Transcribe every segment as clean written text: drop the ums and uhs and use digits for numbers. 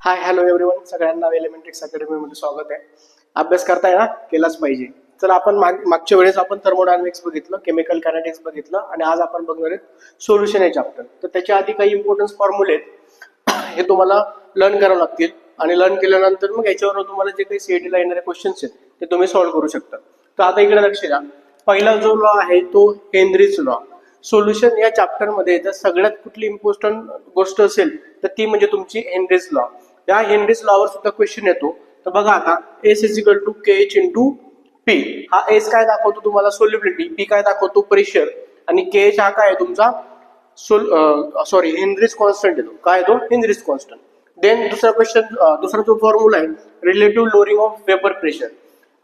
Hi hello everyone, सगळ्यांना एलिमेंट्रिक्स अकॅडमीमध्ये स्वागत आहे. अभ्यास करताय ना, केलाच पाहिजे. चला आपण मागच्या वेळेस आपण थर्मोडायनामिक्स बघितलं, केमिकल कायनेटिक्स बघितलं आणि आज आपण बघणार आहे सोल्युशन हे चॅप्टर. तर त्याच्या आधी काही इम्पॉर्टन्स फॉर्म्युले आहेत हे तुम्हाला लर्न करावं लागतील आणि लर्न केल्यानंतर मग याच्यावर तुम्हाला जे काही सीईटीला येणारे क्वेश्चन्स आहेत ते तुम्ही सॉल्व्ह करू शकता. तर आता इकडे लक्ष द्या. पहिला जो लॉ आहे तो हेनरीज लॉ. सोल्युशन या चॅप्टर मध्ये जर सगळ्यात कुठली इम्पॉर्टंट गोष्ट असेल तर ती म्हणजे तुमची हेनरीज लॉ. या हेनरीज लॉवर सुद्धा क्वेश्चन येतो. तर बघा आता S is equal to K H into P. हा एस काय दाखवतो तुम्हाला सोल्युबिलिटी, पी काय दाखवतो प्रेशर आणि के एच हा काय आहे तुमचा हेनरीज कॉन्स्टंट येतो. काय येतो? Henrys constant. देन दुसरा क्वेश्चन, दुसरा जो फॉर्म्युला आहे relative lowering of vapour pressure.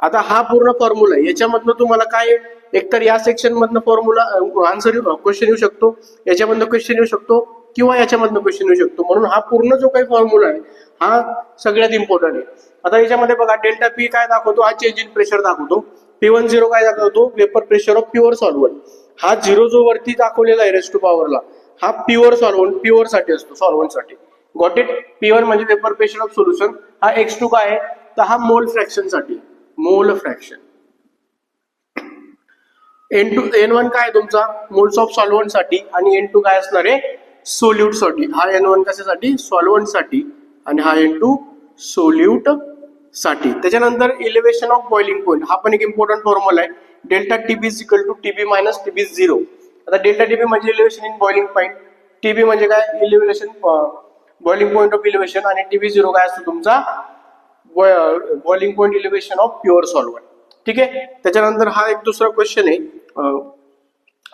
आता हा पूर्ण फॉर्म्युला आहे. याच्यामधनं तुम्हाला काय एकतर या सेक्शन मधनं फॉर्म्युला आन्सर क्वेश्चन येऊ शकतो, याच्यामधनं क्वेश्चन येऊ शकतो किंवा याच्यामधनं क्वेश्चन येऊ शकतो. म्हणून हा पूर्ण जो काही फॉर्म्युला आहे हा सगळ्यात इम्पॉर्टंट आहे. आता याच्यामध्ये बघा डेल्टा पी काय दाखवतो? हा चेंज इन प्रेशर दाखवतो. P10 काय दाखवतो? Vapour pressure of pure solvent. हा झिरो जो वरती दाखवलेला आहे रेस टू पॉवरला, हा प्युअर सॉल्व्हंट, प्युअर साठी असतो, सॉल्व्हंट साठी. Got it? P1 म्हणजे वेपर प्रेशर ऑफ सोल्युशन. हा X2 काय आहे? तर हा मोल फ्रॅक्शन साठी, मोल फ्रॅक्शन. N1 काय आहे तुमचा? मोल्स ऑफ सॉल्व्हंट साठी आणि N2 काय असणार आहे? सोल्यूट साठी. हा N1 कशासाठी? सॉल्व्हंट साठी आणि हा N2 सोल्यूट साठी. त्याच्यानंतर इलेव्हेशन ऑफ बॉइलिंग पॉईंट, हा पण एक इम्पॉर्टंट फॉर्म्युला आहे. Delta TB is equal to TB minus TB zero. आता डेल्टा टीबी म्हणजे elevation in boiling point, TB म्हणजे काय? Elevation boiling point of elevation आणि टीबी झिरो काय असतो तुमचा? Boiling point elevation of pure solvent. ठीक आहे. त्याच्यानंतर हा एक दुसरा क्वेश्चन आहे,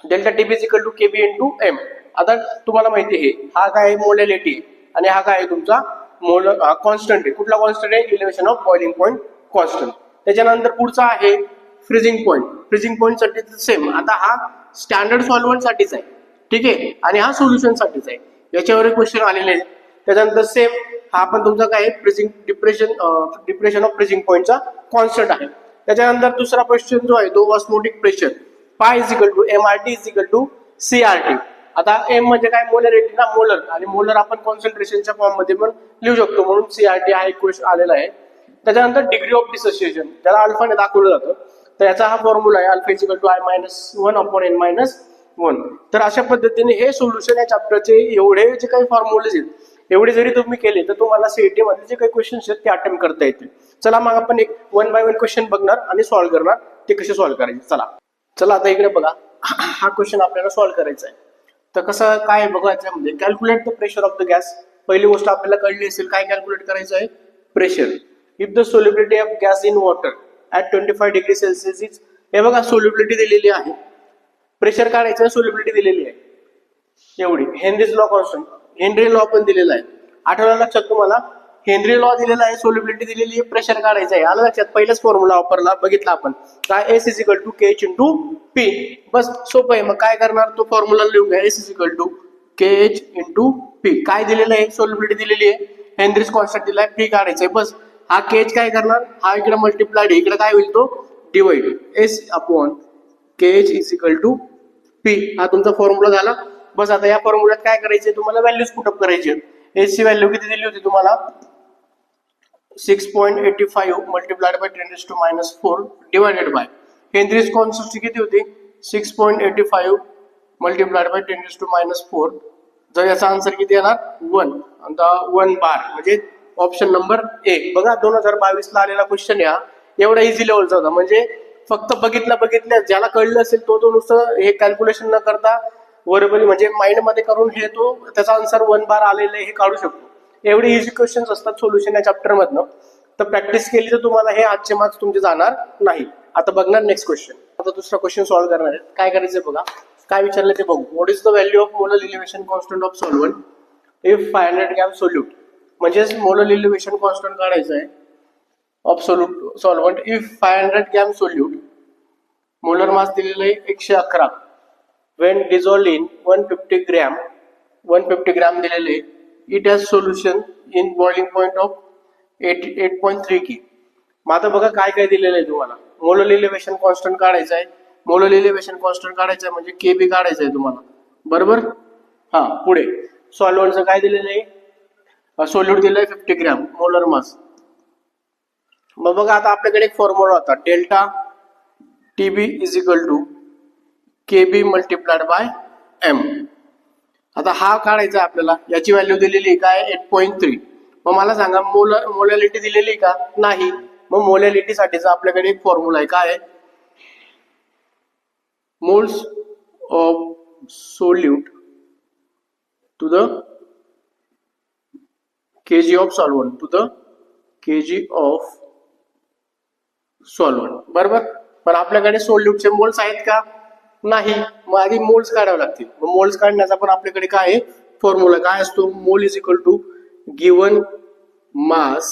delta TB is equal to KB into M. आता तुम्हाला माहिती आहे हा काय आहे? मोलॅलिटी आणि हा काय आहे तुमचा? मोल कॉन्स्टंट आहे. कुठला कॉन्स्टंट आहे? Elevation of boiling point constant. त्याच्यानंतर पुढचा आहे फ्रीजिंग पॉईंट. फ्रीजिंग पॉईंट साठी सेम. आता हा स्टँडर्ड सॉल्व्हंट साठीच आहे, ठीक आहे, आणि हा सोल्युशन साठीच आहे. याच्यावर क्वेश्चन आलेले आहेत. त्याच्यानंतर सेम हा पण तुमचा काय आहे? फ्रीजिंग डिप्रेशन ऑफ फ्रीजिंग पॉईंटचा कॉन्स्टंट आहे. त्याच्यानंतर दुसरा क्वेश्चन जो आहे तो osmotic pressure, pi is equal to MRT is equal to CRT. आता एम म्हणजे काय? मोलॅरिटी ना, मोलर, आणि मोलर आपण कॉन्सन्ट्रेशनच्या फॉर्म मध्ये पण लिहू शकतो, म्हणून सीआरटी हा एक क्वेश्चन आलेला आहे. त्याच्यानंतर डिग्री ऑफ डिसोसिएशन, ज्याला अल्फाने दाखवलं जातं, तर याचा हा फॉर्म्युला आहे alpha is equal to I-1 upon N-1. तर अशा पद्धतीने हे सोल्युशन या चॅप्टरचे एवढे जे काही फॉर्म्युलेज आहेत एवढे जरी तुम्ही केले तर तुम्हाला सीईटी मध्ये जे काही क्वेश्चन्स आहेत ते अटेम्प्ट करता येतील. चला मग आपण एक 1 बाय 1 क्वेश्चन बघणार आणि सॉल्व्ह करणार, ते कसे सॉल्व्ह करायचे. चला आता इकडे बघा, हा क्वेश्चन आपल्याला सॉल्व्ह करायचा आहे. तर कसं काय बघायचं म्हणजे calculate the pressure of the gas. पहिली गोष्ट आपल्याला कळली असेल काय कॅल्क्युलेट करायचं आहे? Pressure. If the solubility of gas in water at 25 degree Celsius is, हे बघा सोल्युबिलिटी दिलेली आहे, प्रेशर काढायचं आहे, सोल्युबिलिटी दिलेली आहे एवढी. Henry's law constant, Henry law पण दिलेला आहे. आठवलं लक्षात तुम्हाला? हेनरी लॉ दिलेला आहे, सोल्युबिलिटी दिलेली आहे, प्रेशर काढायचं आहे. आलं लक्षात? पहिलाच फॉर्म्युला वापरला, बघितला आपण काय? S is equal to K H into P. बस सोपं आहे. मग काय करणार? तो फॉर्म्युला लिहून घ्या. S is equal to K H into P. काय दिलेलं आहे? सोल्युबिलिटी दिलेली आहे, हेनरीज कॉन्स्टंट दिला आहे, पी काढायचं आहे. बस हा के एच काय करणार? हा इकडे मल्टिप्लाइड, इकडे काय होईल? तो divide. S upon K H is equal to P. हा तुमचा फॉर्म्युला झाला. बस आता या फॉर्म्युल्यात काय करायचे? तुम्हाला व्हॅल्यूज पुटअप करायचे. एस ची व्हॅल्यू किती दिली होती तुम्हाला? 6.85 multiplied by 10⁻⁻4 divided by Henrys constant किती होती? 6.85 मल्टिप्लाइड बाय 10⁻⁴. जर याचा आन्सर किती येणार? 1. आता 1 बार म्हणजे ऑप्शन नंबर ए. बघा 2022 ला आलेला क्वेश्चन या एवढा इझी लेवलचा होता. म्हणजे फक्त बघितल्या ज्याला कळलं असेल तो नुसतं हे कॅल्क्युलेशन न करता वर्बली म्हणजे माइंड मध्ये करून हे तो त्याचा आन्सर 1 बार आलेलं आहे हे काढू शकतो. एवढे इझी क्वेश्चन्स असतात सोल्युशन या चॅप्टर मधनं. तर प्रॅक्टिस केली तर तुम्हाला हे आजचे मार्क्स तुमचे जाणार नाही. आता बघणार नेक्स्ट क्वेश्चन. आता दुसरा क्वेश्चन सॉल्व्ह करणार आहे. काय करायचं बघा, काय विचारलं ते बघू. What is the value of molar elevation constant of solvent if 500 gram solute. म्हणजेच मोलर इलेव्हेशन कॉन्स्टंट काढायचं आहे of solute solvent if 500 gram solute. Molar mass दिलेलं आहे 111. when dissolved in 150 ग्रॅम दिलेले, it has solution in boiling point of 8.3 की. मग आता बघा काय काय दिलेलं आहे तुम्हाला. मोलर इलेव्हेशन कॉन्स्टंट काढायचं आहे. मोलर इलेव्हेशन कॉन्स्टंट काढायचं आहे म्हणजे केबी काढायचं आहे तुम्हाला, बरोबर. हा पुढे सॉल्व्हंटचं काय दिलेलं आहे? सोल्यूट दिलंय 50 ग्रॅम मोलर मास. मग बघा आता आपल्याकडे एक फॉर्म्युला होता delta TB is equal to KB multiplied by M. आता हा काढायचा आपल्याला, याची व्हॅल्यू दिलेली काय 8.3. मग मला सांगा मोलॅलिटी दिलेली का नाही. मग मोलॅलिटी साठीचा आपल्याकडे एक फॉर्म्युला आहे काय moles of solute to the kg of solvent to the kg of solvent. बरोबर. पण आपल्याकडे सोल्यूटचे मोल्स आहेत का नाही. मग आधी मोल्स काढावे लागतील. मग मोल्स काढण्याचा पण आपल्याकडे काय आहे फॉर्म्युला काय असतो mole is equal to given mass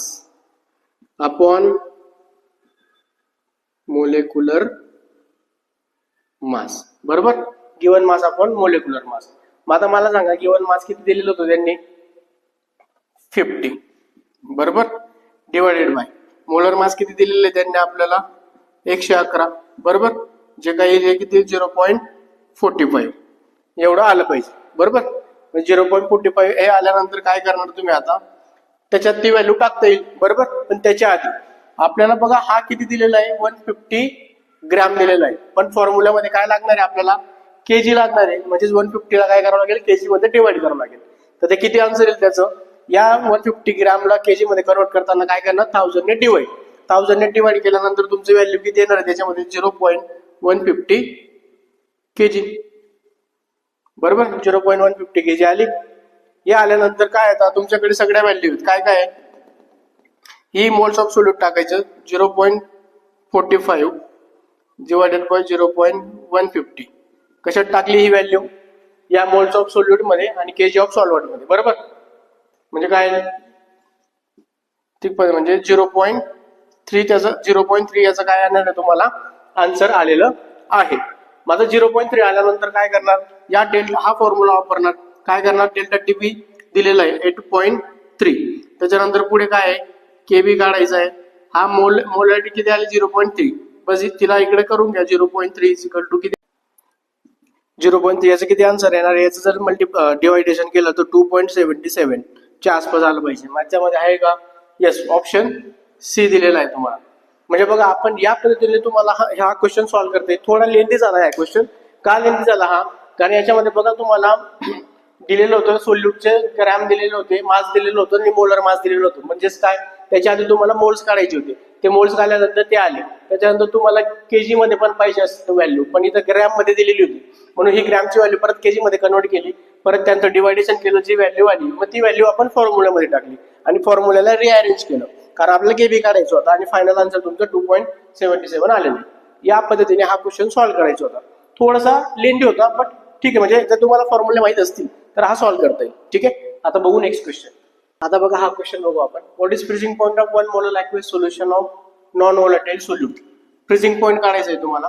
upon molecular mass. बरोबर. Given mass upon molecular mass. मग आता मला सांगा गिवन मास किती दिलेलं होतं त्यांनी 50. बरोबर. डिवायडेड बाय मोलर मास किती दिलेले त्यांनी आपल्याला 111. बरोबर. जे काही हे किती 0.45 एवढं आलं पाहिजे. बरोबर. 0.45 हे आल्यानंतर काय करणार तुम्ही आता त्याच्यात ती व्हॅल्यू टाकता येईल. बरोबर. पण त्याच्या आधी आपल्याला बघा हा किती दिलेला आहे 150 ग्रॅम दिलेला आहे. पण फॉर्म्युल्यामध्ये काय लागणार आहे आपल्याला केजी लागणार आहे. म्हणजे 150 ला काय करावं लागेल केजी मध्ये डिवाइड करावं लागेल. तर ते किती आन्सर येईल त्याचं या 150 ग्रॅमला केजी मध्ये कन्वर्ट करताना काय करणार 1000 ने डिवाइड. 1000 ने डिवाइड केल्यानंतर तुमची व्हॅल्यू किती येणार आहे त्याच्यामध्ये 0.150 केजी. बरोबर. 0.150 केजी आली. हे आल्यानंतर काय आता तुमच्याकडे सगळ्या व्हॅल्यू आहेत काय काय ही मोल्स ऑफ सोल्यूट टाकायचं 0.45 डिवायडेड बाय 0.150. कशात टाकली ही व्हॅल्यू या मोल्स ऑफ सोल्यूट मध्ये आणि केजी ऑफ सॉल्व्हंट मध्ये. बरोबर. म्हणजे काय ठीक म्हणजे 0.3 त्याचं 0.3 याचं काय येणार आहे तुम्हाला आन्सर आलेलं आहे. माझं 0.3 आल्यानंतर काय करणार या डेल्टा हा फॉर्म्युला वापरणार. काय करणार डेल्टा टीबी दिलेला आहे 8.3. त्याच्यानंतर पुढे काय आहे केबी काढायचा आहे. हा मोलॅरिटी किती आली 0.3. बस तिला इकडे करून घ्या 0.3 इज इक्वल टू किती 0.3 याचं किती आन्सर येणार याचं जर डिवायडेशन केलं तर 2.77 च्या आसपास आलं पाहिजे. माझ्यामध्ये आहे का येस ऑप्शन सी दिलेला आहे तुम्हाला. म्हणजे बघा आपण या पद्धतीने तुम्हाला हा क्वेश्चन सॉल्व्ह करते. थोडा लेंथी झाला हा क्वेश्चन. का लेंथी झाला हा कारण याच्यामध्ये बघा तुम्हाला दिलेलं होतं सोल्यूटचे ग्रॅम दिलेले होते मास दिलेलं होतं आणि मोलर मास दिलेलं होतं. म्हणजेच काय त्याच्या आधी तुम्हाला मोल्स काढायचे होते. ते मोल्स काढल्यानंतर ते आले. त्याच्यानंतर तुम्हाला केजी मध्ये पण पाहिजे असतं व्हॅल्यू पण इथं ग्रॅम मध्ये दिलेली होती. म्हणून ही ग्रॅमची व्हॅल्यू परत केजी मध्ये कन्वर्ट केली. परत त्यांचं डिवायडेशन केलं जी व्हॅल्यू आली मग ती व्हॅल्यू आपण फॉर्म्युल्यामध्ये टाकली आणि फॉर्म्युल्याला रिअरेंज केलं कारण आपल्याला केबी काढायचं होतं आणि फायनल आन्सर तुमचं 2.77 आलेलं. या पद्धतीने हा क्वेश्चन सॉल्व्ह करायचा होता. थोडासा लेंदी होता बट ठीक आहे. म्हणजे जर तुम्हाला फॉर्म्युले माहित असतील तर हा सॉल्व्ह करता येईल. ठीक आहे. आता बघू नेक्स्ट क्वेश्चन. आता बघा हा क्वेश्चन बघू आपण. What is freezing point of 1 molar liquid solution of non volatile solute. Freezing point काढायचा आहे तुम्हाला.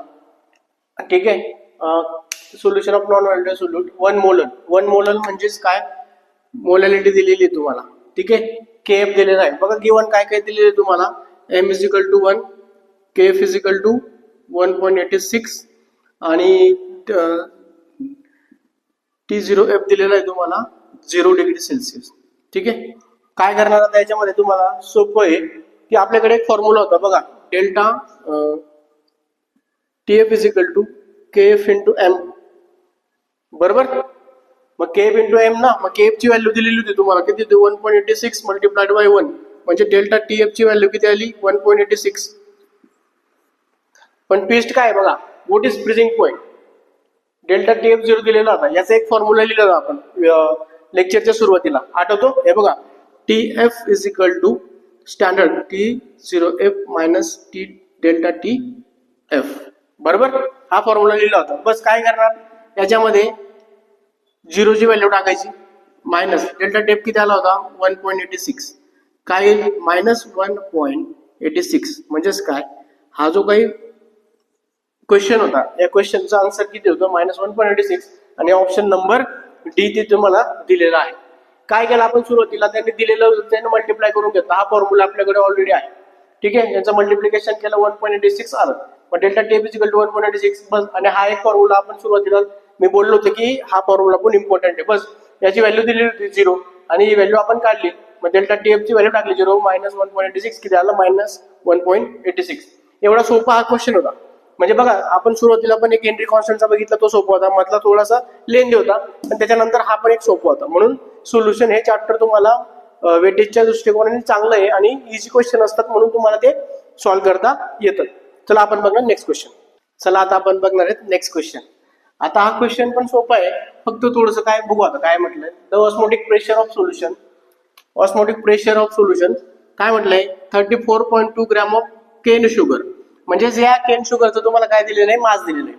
ठीक आहे. Solution of non volatile solute 1 molar म्हणजेच काय मोलॅलिटी दिलेली आहे तुम्हाला. ठीक आहे. केएफ दिलेला आहे. बघा गिवन काय काय दिलेलं आहे तुम्हाला M is equal to 1 KF is equal to 1.86 आणि T0F दिलेला आहे तुम्हाला 0 डिग्री सेल्सिअस. ठीक आहे. काय करणार आता याच्यामध्ये तुम्हाला सोपं आहे की आपल्याकडे एक फॉर्म्युला होता बघा delta TF is equal to KF into M. बरोबर. मग KF इंटू M ना मग KF ची व्हॅल्यू दिलेली होती तुम्हाला किती 1.86 मल्टिप्लाइड बाय 1 म्हणजे डेल्टा TF ची व्हॅल्यू किती आली 1.86. पण ट्विस्ट काय बघा what is freezing point delta TF 0 दिलेला होता. याचा एक फॉर्म्युला लिहिला आपण लेक्चरच्या सुरुवातीला आठवतो. हे बघा TF is equal to standard T0F minus T delta TF. बरोबर. हा फॉर्म्युला लिहिला होता. बस काय करणार याच्यामध्ये 0 ची व्हॅल्यू टाकायची मायनस डेल्टा TF किती आला होता 1.86 काय मायनस 1.86 म्हणजेच काय हा जो काही क्वेश्चन होता या क्वेश्चनचा आन्सर किती होतं मायनस 1.86 आणि ऑप्शन नंबर डी ते तुम्हाला दिलेला आहे. काय केलं आपण सुरुवातीला त्यांनी दिलेलं त्याने मल्टिप्लाय करून घेतला. हा फॉर्म्युला आपल्याकडे ऑलरेडी आहे. ठीक आहे. याचं मल्टिप्लिकेशन केलं 1.86 आलं. मग delta TF is equal to 1.86 बस. आणि हा एक फॉर्म्युला आपण सुरुवातीला मी बोललो होतो की हा फॉर्म्युला पण इम्पॉर्टंट आहे. बस याची व्हॅल्यू दिलेली होती 0 आणि ही व्हॅल्यू आपण काढली मग डेल्टा टीएफ ची व्हॅल्यू टाकली 0 मायनस 1.86 किती आलं मायनस 1.86. एवढा सोपा हा क्वेश्चन होता. म्हणजे बघा आपण सुरुवातीला पण एक हेनरी कॉन्स्टंटचा बघितला, तो सोपा होता, मधला थोडासा लेंदी होता, पण त्याच्यानंतर हा पण एक सोपा होता. म्हणून सोल्युशन हे चॅप्टर तुम्हाला वेटेजच्या दृष्टिकोनाने चांगलं आहे आणि इझी क्वेश्चन असतात म्हणून तुम्हाला ते सॉल्व्ह करता येतात. चला आपण बघणार नेक्स्ट क्वेश्चन. चला आता आपण बघणार आहेत नेक्स्ट क्वेश्चन. आता हा क्वेश्चन पण सोपा आहे, फक्त थोडंसं काय बघू आता काय म्हटलंय. The osmotic pressure of solution, osmotic pressure of solution काय म्हटलंय 34.2 ग्रॅम ऑफ केन शुगर. म्हणजे या केन शुगरचं तुम्हाला काय दिलेलं आहे, मास दिलेलं आहे.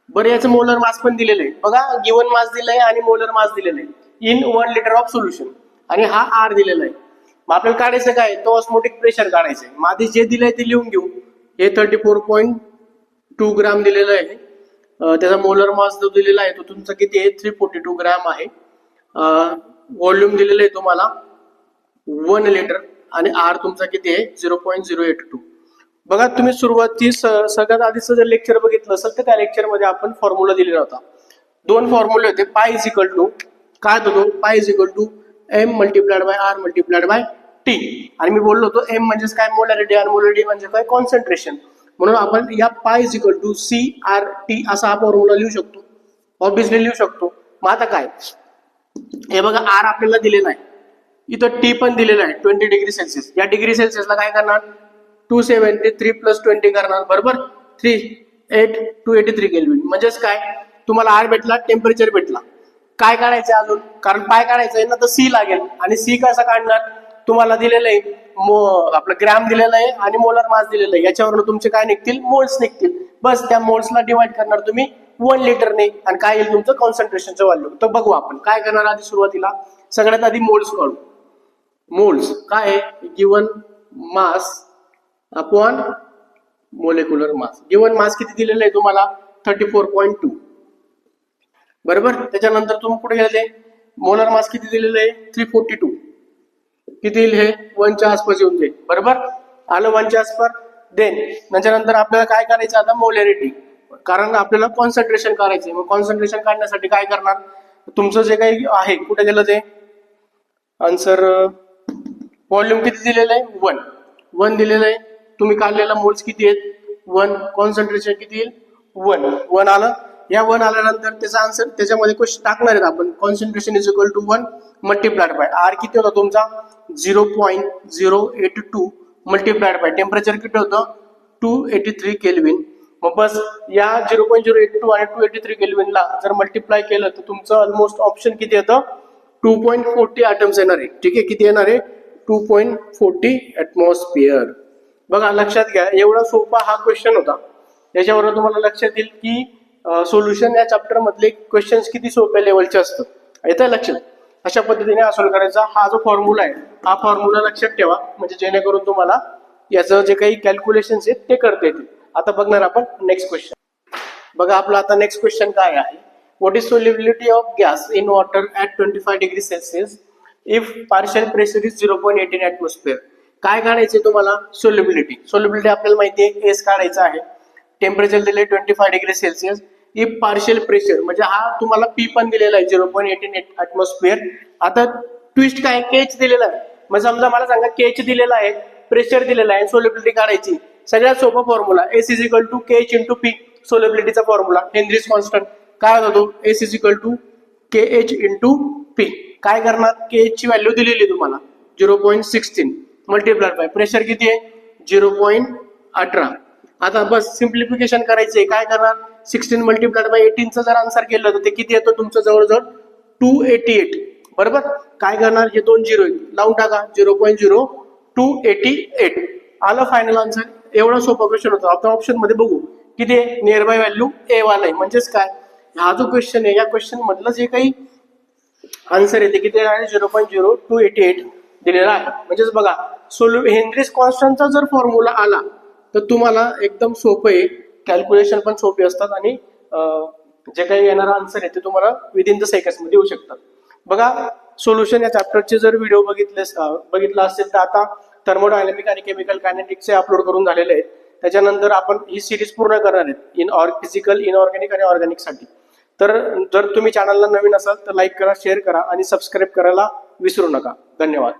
बरं याचं मोलर मास पण दिलेलं आहे बघा, गिवन मास दिलंय आणि मोलर मास दिलेलं आहे इन 1 लिटर ऑफ सोल्युशन आणि हा आर दिलेला आहे. मग आपल्याला काढायचं काय, तो ऑस्मोटिक प्रेशर काढायचं आहे. मग आधी जे दिलंय ते लिहून घेऊ. हे 34.2 ग्राम दिलेलं आहे. त्याचा मोलर मास जो दिलेला आहे तो तुमचा किती आहे 342 ग्रॅम आहे. व्हॉल्यूम दिलेलं आहे तुम्हाला 1 लिटर आणि आर तुमचा किती आहे 0.082. बघा तुम्ही सुरुवाती सगळ्यात आधीचं जर लेक्चर बघितलं असेल तर त्या लेक्चर मध्ये आपण फॉर्म्युला दिलेला होता. 2 फॉर्म्युले होते. पाय इज इक्वल टू काय होतो, pi is equal to M multiplied by R multiplied by T. आणि मी बोललो होतो एम म्हणजे काय मोलॅरिटी आणि मोलॅरिटी म्हणजे काय कॉन्सन्ट्रेशन. म्हणून आपण या pi is equal to C R T असा हा फॉर्म्युला लिहू शकतो, ऑब्विसली लिहू शकतो. मग आता काय, हे बघा आर आपल्याला दिलेला आहे, इथं टी पण दिलेला आहे 20 डिग्री सेल्सिअस. या डिग्री सेल्सिअसला काय करणार 273 प्लस 20 करणार बरोबर 283 केल्विन. म्हणजेच काय तुम्हाला आर भेटला, टेम्परेचर भेटला. काय काढायचं अजून, कारण पाय काढायचं आहे ना तर सी लागेल. आणि सी कसा काढणार, तुम्हाला दिलेलं आहे आपलं ग्रॅम दिलेलं आहे आणि मोलर मास दिलेलं आहे. याच्यावरून तुमचे काय निघतील, मोल्स निघतील. बस त्या मोल्सला डिवाइड करणार तुम्ही 1 लिटरने आणि काय येईल तुमचं कॉन्सन्ट्रेशनचं व्हॅल्यू. तर बघू आपण काय करणार. आधी सुरुवातीला सगळ्यात आधी मोल्स काढू. मोल्स काय आहे, गिवन मास अपॉन मोलेक्युलर मास. गिवन मास किती दिलेलं आहे तुम्हाला 34.2 बरोबर. त्याच्यानंतर तुम्ही पुढे गेले मोलर मास किती दिलेलं आहे 342. किती येईल हे 1 च्या आसपास येऊन जाईल बरोबर. आलं 1 च्या आसपास. देन त्याच्यानंतर आपल्याला काय करायचं आता मोलॅरिटी, कारण आपल्याला कॉन्सन्ट्रेशन करायचंय. मग कॉन्सन्ट्रेशन काढण्यासाठी काय करणार, तुमचं जे काही आहे कुठे गेलं ते आन्सर. व्हॉल्यूम किती दिलेलं आहे 1 दिलेलं आहे. तुम्ही काढलेला मोल्स किती आहेत 1. कॉन्सन्ट्रेशन किती येईल 1 आलं. या 1 आल्यानंतर त्याचा आन्सर त्याच्यामध्ये क्वेश्चन टाकणार आहेत आपण. Concentration is equal to 1 multiplied by R किती होता तुमचा 0.082 मल्टिप्लाइड बाय टेम्परेचर किती होतं 283 केल्विन. मग बस या 0.082 आणि 283 केल्विनला जर मल्टिप्लाय केलं तर तुमचं ऑलमोस्ट ऑप्शन किती येतं 2.40 ॲटम्स येणार आहे. ठीक आहे, किती येणार आहे 2.40 ॲटमॉस्फिअर. बघा लक्षात घ्या, एवढा सोपा हा क्वेश्चन होता. याच्यावर तुम्हाला लक्षात येईल की सोल्युशन या चॅप्टर मधले क्वेश्चन्स किती सोप्या लेवलचे असतात. येतं लक्षात. अशा पद्धतीने हा सॉल्व्ह करायचा. हा जो फॉर्म्युला आहे हा फॉर्म्युला लक्षात ठेवा, म्हणजे जेणेकरून तुम्हाला याचं जे काही कॅल्क्युलेशन्स आहेत ते करता येतील. आता बघणार आपण नेक्स्ट क्वेश्चन. बघा आपला आता नेक्स्ट क्वेश्चन काय आहे, what is solubility of gas in water at 25 degree Celsius if partial pressure is 0.18 atmosphere. काय काढायचे तुम्हाला सोल्युबिलिटी. सोल्युबिलिटी आपल्याला माहिती आहे एस काढायचा आहे. टेम्परेचर दिले 25 degree Celsius. If partial pressure म्हणजे हा तुम्हाला पी पण दिलेला आहे 0.18 ॲटमॉस्फिअर. आता ट्विस्ट काय केच दिलेला आहे. मग समजा मला सांगा केच दिलेला आहे, प्रेशर दिलेला आहे, सोल्युबिलिटी काढायची. सगळ्यात सोपा formula S is equal to K H into P. सोल्युबिलिटीचा फॉर्म्युला हेनरीज कॉन्स्टंट काय होतो S is equal to K H into P. काय करणार के एच ची व्हॅल्यू दिलेली तुम्हाला 0.16 मल्टिप्लाइड बाय प्रेशर किती आहे 0.18. आता बस सिम्प्लिफिकेशन करायचंय. काय करणार 16 मल्टिप्लाइड बाय 18चं जर आन्सर केलं तर ते किती येतं तुमचं जवळजवळ 288 बरोबर. काय करणार हे 2 झिरो लावून टाका 0.0288 आलं फायनल आन्सर. एवढा सोपा क्वेश्चन होता. आता ऑप्शन मध्ये बघू किती आहे नियर बाय व्हॅल्यू ए वाला आहे. म्हणजेच काय हा जो क्वेश्चन आहे या क्वेश्चन मधलं जे काही आन्सर आहे ते किती आहे 0.0288 दिलेला आहे. म्हणजेच बघा हेनरीज कॉन्स्टंटचा जर फॉर्म्युला आला तर तुम्हाला एकदम सोपं आहे. कॅल्क्युलेशन पण सोपे असतात आणि जे काही येणारा आन्सर आहे ते तुम्हाला विदिन द सेकंड्स मध्ये येऊ शकतात. बघा सोल्युशन या चॅप्टरचे जर व्हिडिओ बघितला असेल तर आता थर्मोडायनामिक आणि केमिकल कायनेटिक्सचे अपलोड करून झालेले आहेत. त्याच्यानंतर आपण ही सिरीज पूर्ण करणार आहेत फिजिकल इनऑर्गॅनिक आणि ऑर्गॅनिक साठी. तर जर तुम्ही चॅनलला नवीन असाल तर लाईक करा, शेअर करा आणि सबस्क्राईब करायला विसरू नका. धन्यवाद.